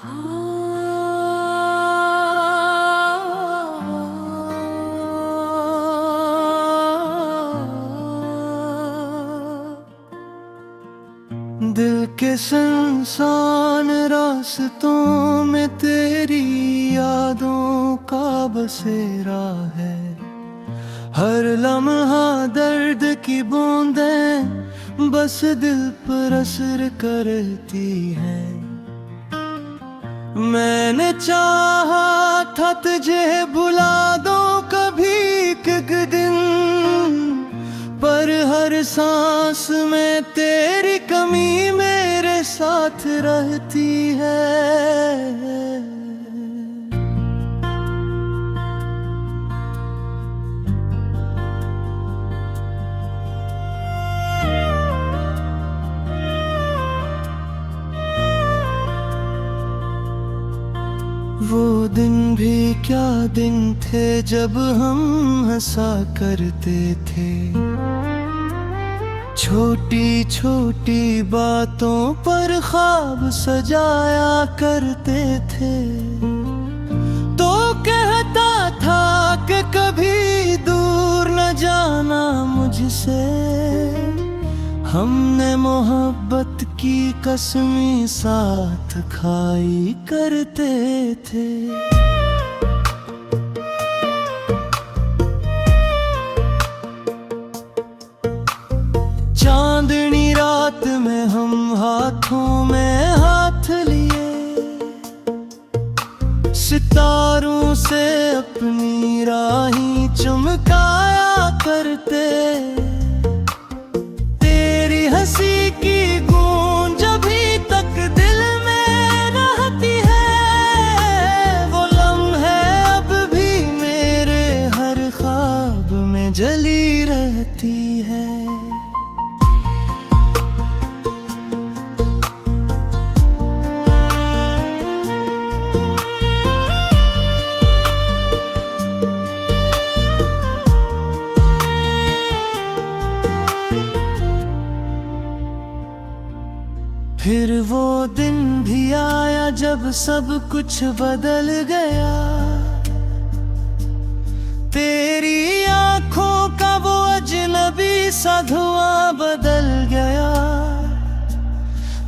दिल के सुनसान रास्तों में तेरी यादों का बसेरा है। हर लम्हा दर्द की बूंदें बस दिल पर असर करती हैं। मैंने चाहा था तुझे भुला दो कभी एक दिन, पर हर सांस में तेरी कमी मेरे साथ रहती है। वो दिन भी क्या दिन थे जब हम हंसा करते थे, छोटी छोटी बातों पर ख्वाब सजाया करते थे। तो कहता था कि कभी दूर न जाना मुझसे, हमने मोहब्बत की कसमें साथ खाई करते थे। चांदनी रात में हम हाथों में हाथ लिए, सितारों से अपनी राहें चमकाया करते। तेरी हंसी की गूंज अभी तक दिल में रहती है, वो लम्हे अब भी मेरे हर ख्वाब में जली रहती है। फिर वो दिन भी आया जब सब कुछ बदल गया। तेरी आंखों का वो अजनबी सा धुआं बदल गया।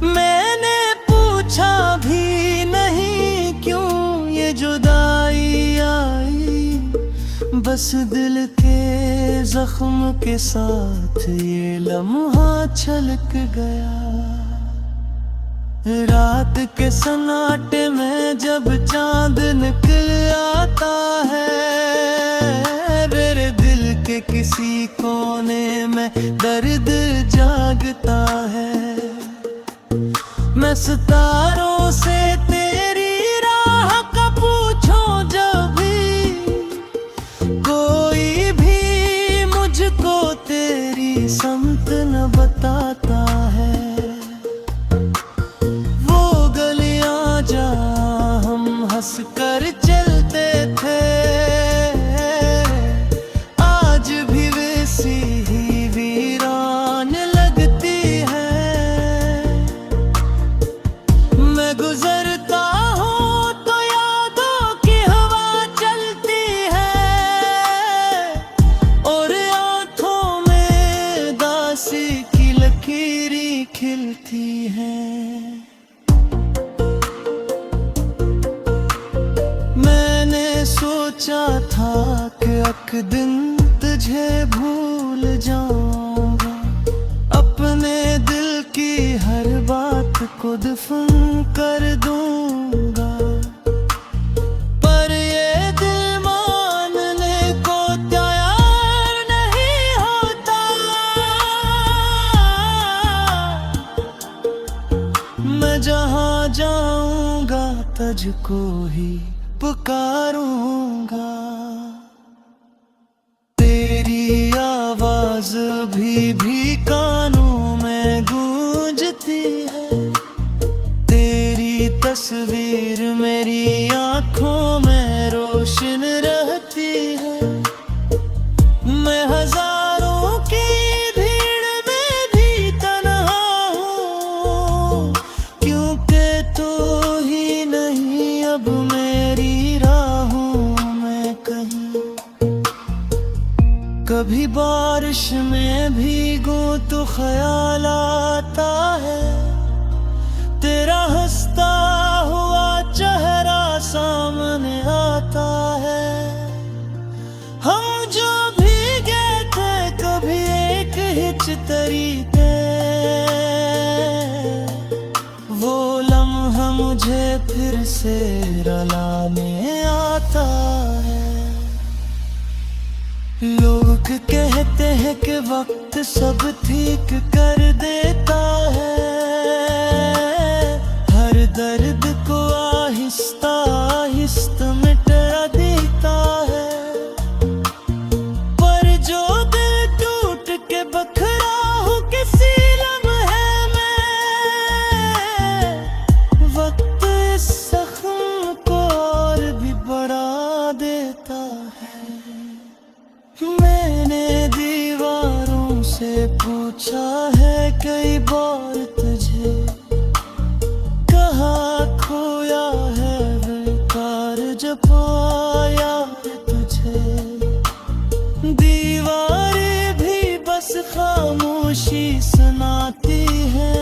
मैंने पूछा भी नहीं क्यों ये जुदाई आई, बस दिल के जख्म के साथ ये लम्हा छलक गया। रात के सन्नाटे में जब चांद निकल आता है, मेरे दिल के किसी कोने में दर्द जागता है। मैं सितारों से तेरी राह का पूछूं जब भी, कोई भी मुझको तेरी समत न बताता है। हंस कर चलते थे आज भी वैसी ही वीरान लगती है। मैं गुजरता हूँ तो यादों की हवा चलती है, और आंखों में दासी की लकीरें खिलती हैं। सोचा था कि एक दिन तुझे भूल जाऊंगा, अपने दिल की हर बात को दफन कर दूंगा, पर ये दिल मानने को तैयार नहीं होता। मैं जहाँ जाऊंगा तुझको ही पुकारूंगा। तेरी आवाज भी कानों में गूंजती है। तेरी तस्वीर मेरी आंखों में रोशन रहती है। मैं हजारों की भीड़ में भी तन्हा हूँ, क्योंकि तू ही नहीं बारिश में भीगूं तो ख्याल आता है, तेरा हंसता हुआ चेहरा सामने आता है। हम जो भीगे थे कभी एक हिच तरीके, वो लम्हा मुझे फिर से रुलाने आता है। लोग कहते हैं कि वक्त सब ठीक कर देता है, हर दर्द को आहिस्ता आहिस्ता मिटा देता है। पर जो दिल टूट के बखरा हो किसी लम्हे में, वक्त इस जख्म को और भी बढ़ा देता है। मैंने दीवारों से पूछा है कई बार तुझे, कहाँ खोया है बेकार जब पाया है तुझे। दीवारें भी बस खामोशी सुनाती है,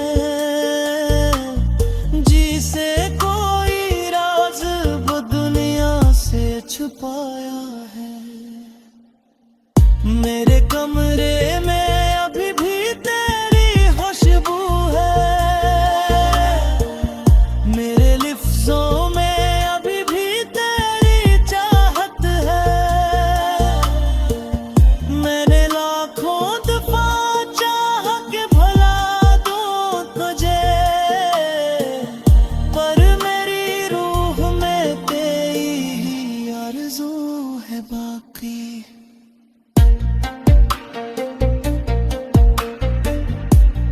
जिसे कोई राज वो दुनिया से छुपाया है। मेरे कमरे में अभी भी तेरी खुशबू है, मेरे लिफ्ज़ों में अभी भी तेरी चाहत है। मैंने लाखों दफा चाह के भुला दूं तुझे, पर मेरी रूह में तेरी ही आरज़ू है बाकी।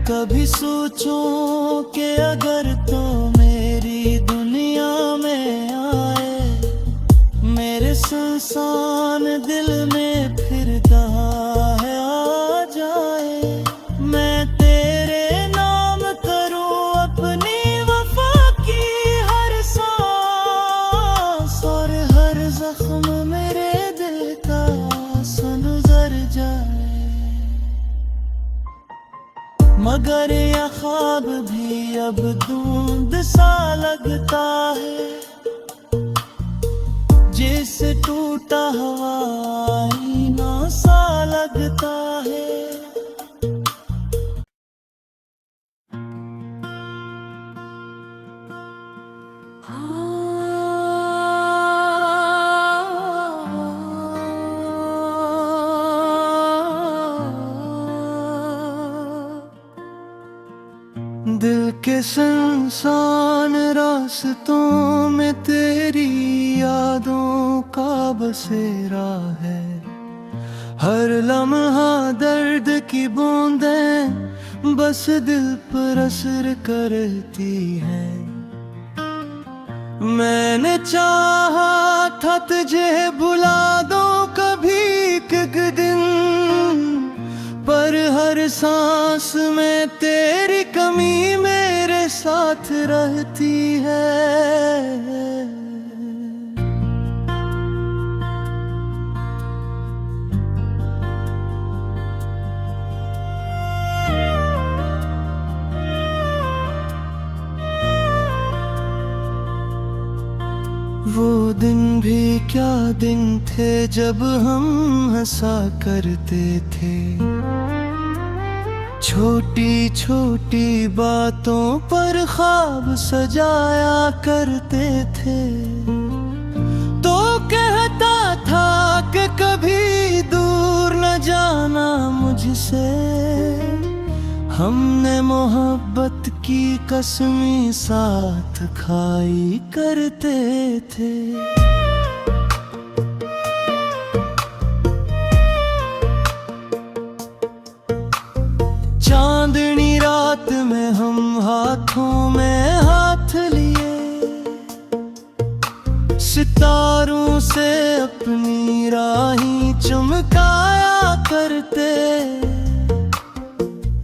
कभी सोचूं कि अगर तो मेरी दुनिया में आए, मेरे सुनसान दिल में फिर कहाँ है आ जाए। मैं तेरे नाम करूं अपनी वफा की हर सांस, और हर जख्म मेरे दिल का सुन जर जाए। मगर यह ख्वाब भी अब धुंध सा लगता है, जिसे टूटा हुआ आईना सा लगता है। दिल के सुनसान रास्तों में तेरी यादों का बसेरा है, हर लम्हा दर्द की बूंदें बस दिल पर असर करती हैं। मैंने चाहा था तुझे भुला दूं कभी एक दिन, पर हर सांस में तेरी कमी मेरे साथ रहती है। वो दिन भी क्या दिन थे जब हम हंसा करते थे, छोटी छोटी बातों पर ख्वाब सजाया करते थे। तो कहता था कि कभी दूर न जाना मुझसे, हमने मोहब्बत की कसमें साथ खाई करते थे। चांदनी रात में हम हाथों में हाथ लिए, सितारों से अपनी राहें चमकाया करते।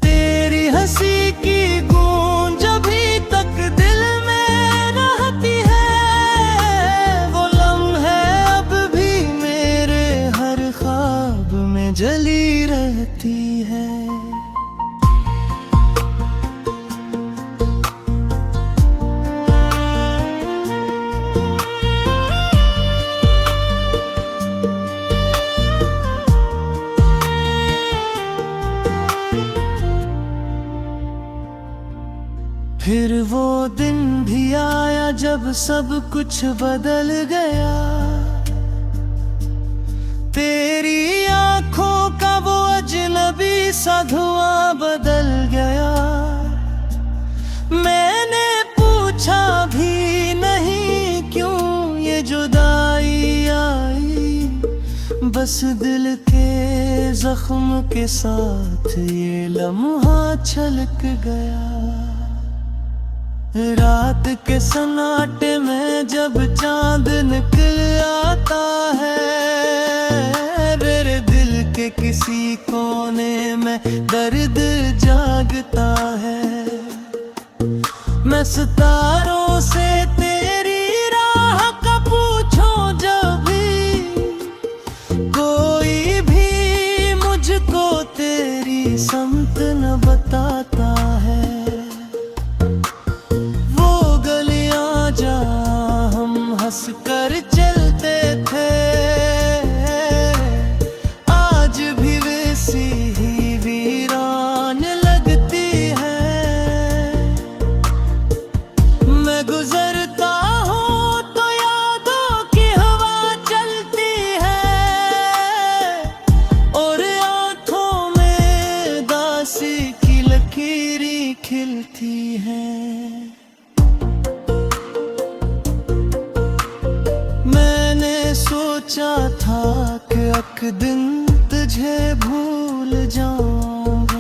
तेरी हंसी की गूंज अभी तक दिल में रहती है, वो लम्हे अब भी मेरे हर ख्वाब में जली रहती फिर वो दिन भी आया जब सब कुछ बदल गया। तेरी आंखों का वो अजनबी सा धुआं बदल गया। मैंने पूछा भी नहीं क्यों ये जुदाई आई, बस दिल के जख्म के साथ ये लम्हा छलक गया। रात के सन्नाटे में जब चांद निकल आता है, मेरे दिल के किसी कोने में दर्द जागता है। मैं सितारों से तेरी राह का पूछूं जब भी, कोई भी मुझको तेरी समत न बताता है। हंस कर चलते थे, आज भी वैसी ही वीरान लगती है। मैं गुजरता हूँ तो यादों की हवा चलती है, और आंखों में दासी की लकीरें खिलती हैं। सोचा था कि एक दिन तुझे भूल जाऊंगा,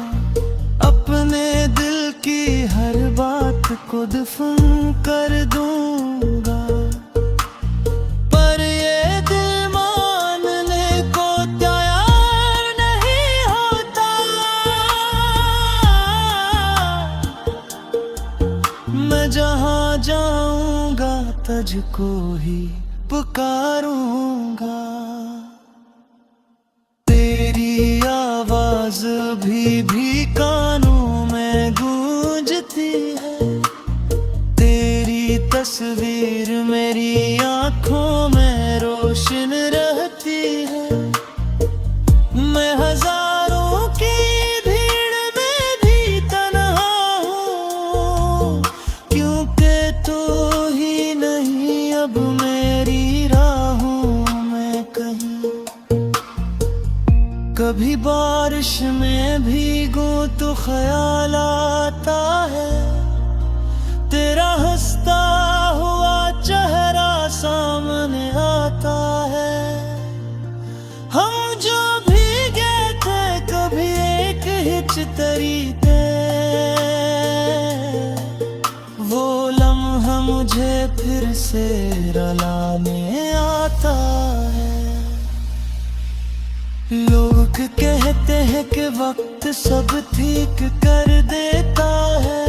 अपने दिल की हर बात को दफन कर दूंगा। पर ये दिल मानने को तैयार नहीं होता। मैं जहाँ जाऊंगा तुझको ही पुकारूंगा। तेरी आवाज भी कानों में गूंजती है। तेरी तस्वीर मेरी आंखों में रोशन रहती है। मैं हजारों की भीड़ में भी तन्हा हूँ, क्योंकि तू ही नहीं अब मेरी राहों में कहीं। कभी बारिश में भीगूं तो ख्याल आता है, तेरा हंसता हुआ चेहरा सामने आता है। हम जो भीगे थे कभी एक हिचतरी थे, वो लम्हा मुझे फिर से रुलाने आता है। लोग कहते हैं कि वक्त सब ठीक कर देता है,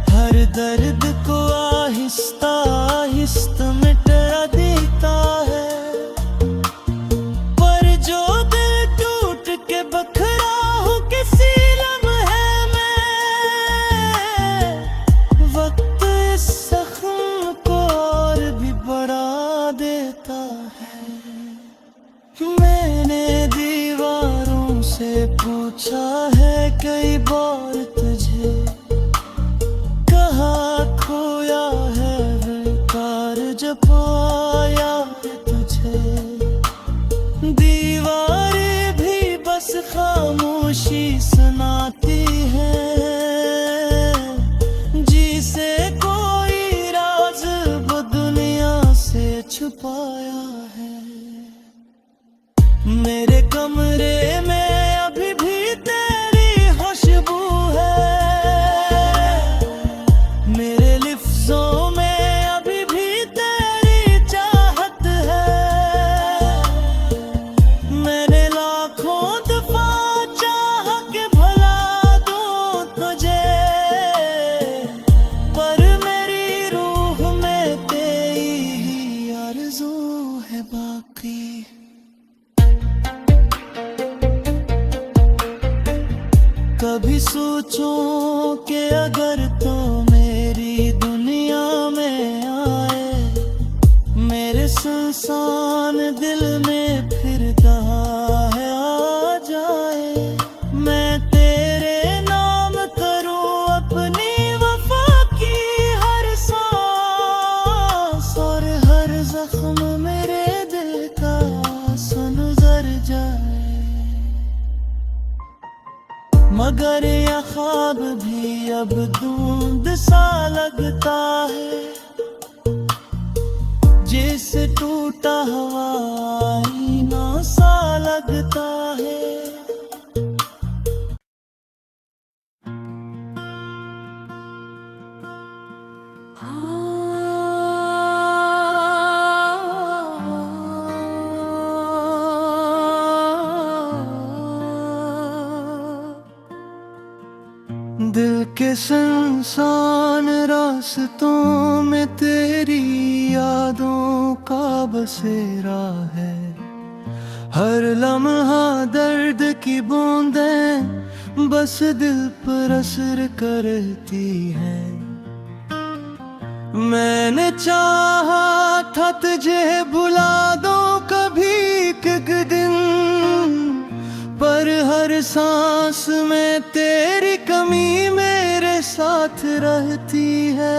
हर दर्द को आहिस्ता आहिस्ता मिटा देता है। पर जो दिल टूट के बखरा हो किसी लम्हे में, वक्त इस जख्म को और भी बढ़ा देता है। मैंने दीवारों से पूछा है कई बार तुझे, कहाँ खोया है विकार जब पाया तुझे। दीवारें भी बस खामोशी सुनाती है, जिसे कोई राज वो दुनिया से छुपाया है। मेरे कमरे में अभी भी तेरी खुशबू है, मेरे लिफ्ज़ों में अभी भी तेरी चाहत है। मैंने लाखों दफा चाह के भला दूं तुझे, पर मेरी रूह में तेरी ही आरज़ू है बाकी। कभी सोचूं कि अगर तो मेरी दुनिया में आए, मेरे सुनसान दिल में फिर है आ जाए। मैं तेरे नाम करूं अपने या ख्वाब भी अब धुंध सा लगता है, जैसे टूटा हुआ आईना सा लगता है। दिल के सुनसान रास्तों में तेरी यादों का बसेरा है, हर लम्हा दर्द की बूंदें बस दिल पर असर करती हैं। मैंने चाहा था तुझे भुला दो कभी एक दिन, पर हर सांस में तेरी कमी मेरे साथ रहती है।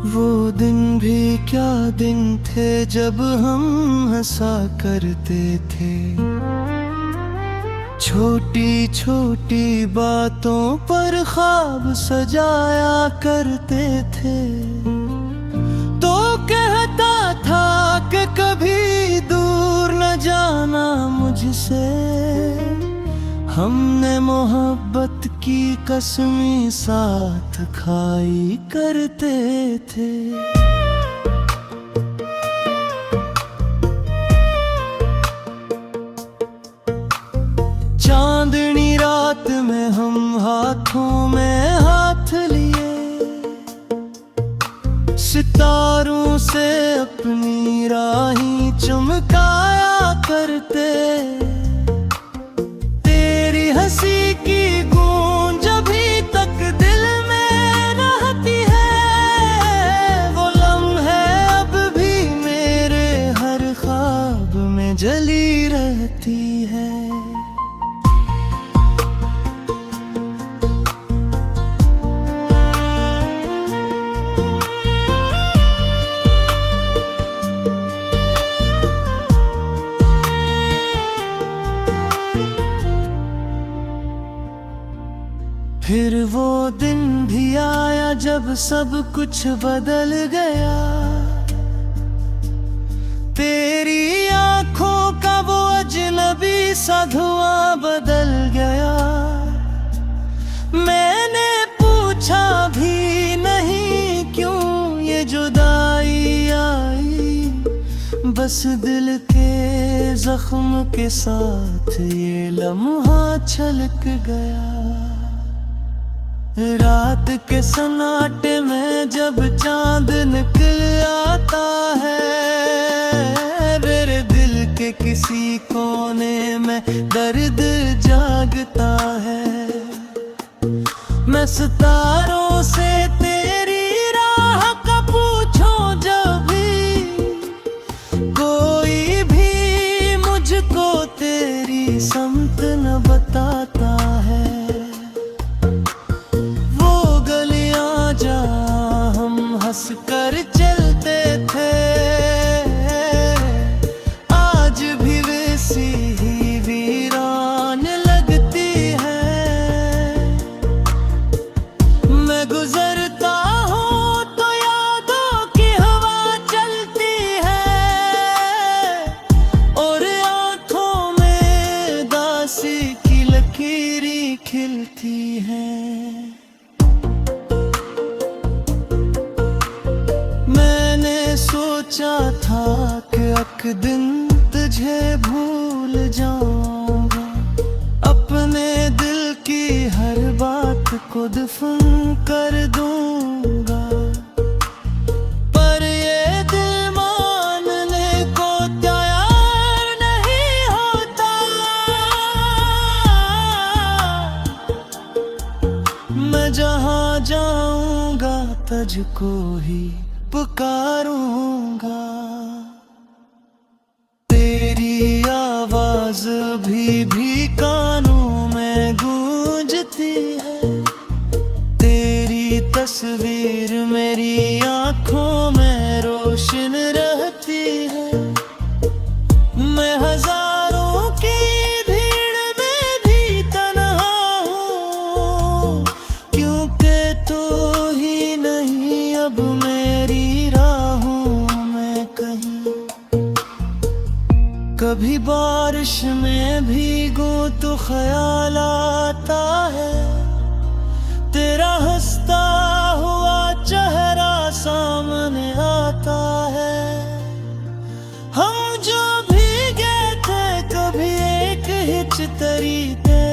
वो दिन भी क्या दिन थे जब हम हंसा करते थे, छोटी छोटी बातों पर ख्वाब सजाया करते थे। तो कहता था कि कभी दूर न जाना मुझसे, हमने मोहब्बत की कसमें साथ खाई करते थे। चांदनी रात में हम हाथों में हाथ लिए, सितारों से अपनी राहें चमकाया करते। तेरी हंसी की गूंज अभी तक दिल में रहती है, वो लम्हे अब भी मेरे हर ख्वाब में जली रहती है। फिर वो दिन भी आया जब सब कुछ बदल गया, तेरी आंखों का वो अजनबी सा धुआं बदल गया। मैंने पूछा भी नहीं क्यों ये जुदाई आई, बस दिल के जख्म के साथ ये लम्हा छलक गया। रात के सन्नाटे में जब चांद निकल आता है, मेरे दिल के किसी कोने में दर्द जागता है। मैं सितारों से तेरी राह का पूछूं जब भी, कोई भी मुझको तेरी समत न बताता है। हंस कर चलते थे आज भी वैसी ही वीरान लगती है। मैं गुजरता हूँ तो यादों की हवा चलती है, और आंखों में दासी की लकीरें खिलती हैं। सोचा था कि एक दिन तुझे भूल जाऊंगा, अपने दिल की हर बात को दफन कर दूंगा, पर ये दिल मानने को तैयार नहीं होता। मैं जहाँ जाऊंगा तुझको ही पुकारूंगा, तेरी आवाज भी कानों में गूंज गूंजती है। तेरी तस्वीर मेरी आंखों में रोशन रहती है। मैं हजारों की भीड़ में भी तन्हा हूँ, क्योंकि तू ही नहीं अब मेरी राहों में कहीं। कभी बारिश में भीगूं तो ख्याल आता है, तेरा हंसता हुआ चेहरा सामने आता है। हम जो भीगे थे कभी एक हिचतरी थे,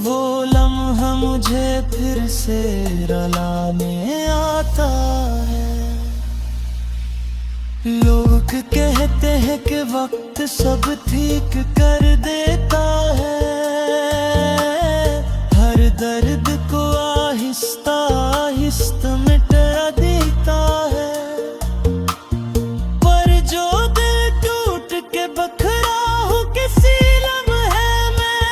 वो लम्हा मुझे फिर से रुलाने आता है। लोग कहते हैं कि वक्त सब ठीक कर देता है, हर दर्द को आहिस्ता आहिस्ता मिटा देता है। पर जो दिल टूट के बखरा हो किसी लम्हे में,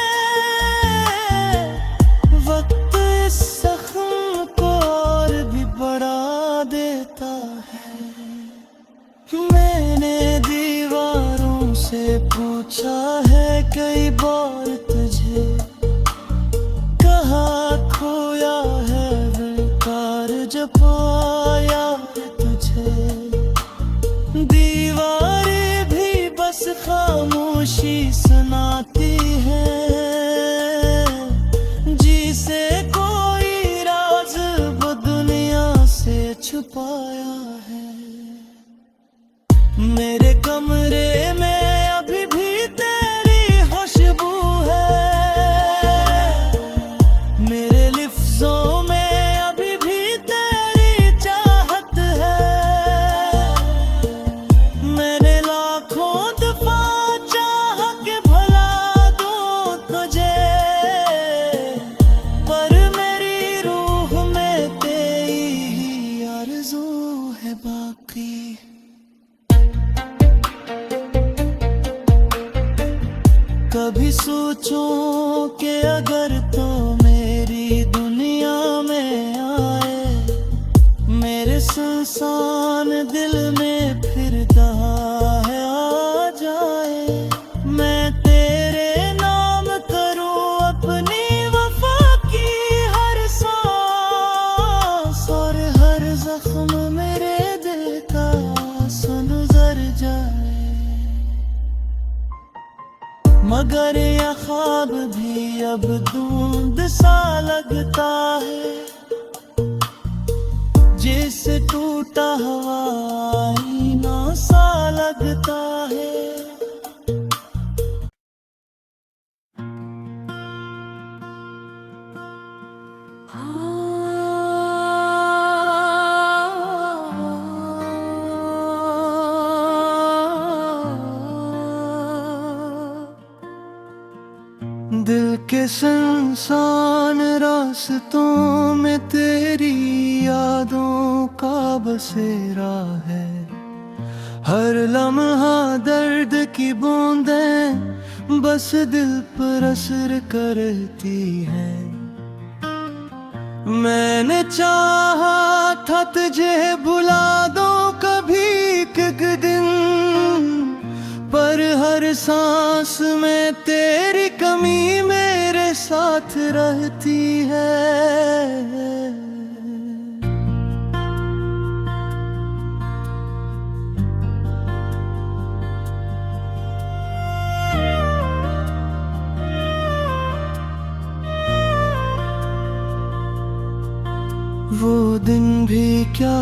वक्त इस जख्म को और भी बढ़ा देता है। मैंने दीवारों से पूछा है कई बार तुझे, कहाँ खोया है बेकार जब पाया है तुझे। दीवारें भी बस खामोशी सुनाती है, जिसे कोई राज वो दुनिया से छुपाया है। मेरे कमरे में अभी भी तेरी खुशबू है, मेरे लिफ्ज़ों में अभी भी तेरी चाहत है। मैंने लाखों दफा चाह के भला दूं तुझे, पर मेरी रूह में तेरी ही आरज़ू है बाकी। कभी सोचूं कि अगर तो मेरी दुनिया में आए, मेरे सुनसान दिल में फिर है आ जाए। मैं तेरे नाम करूं अपनी वफा की हर सांस, और हर जख्म मेरे दिल का सुनजर जाए। मगर यह ख्वाब भी अब धुंध सा लगता है, जैसे टूटा हुआ आईना सा लगता है। दिल के सुनसान रास्तों में तेरी यादों का बसेरा है। हर लम्हा दर्द की बूंदें बस दिल पर असर करती हैं। मैंने चाहा था तुझे भुला दूं कभी एक दिन, पर हर सांस में तेरी कमी मेरे साथ रहती है। वो दिन भी क्या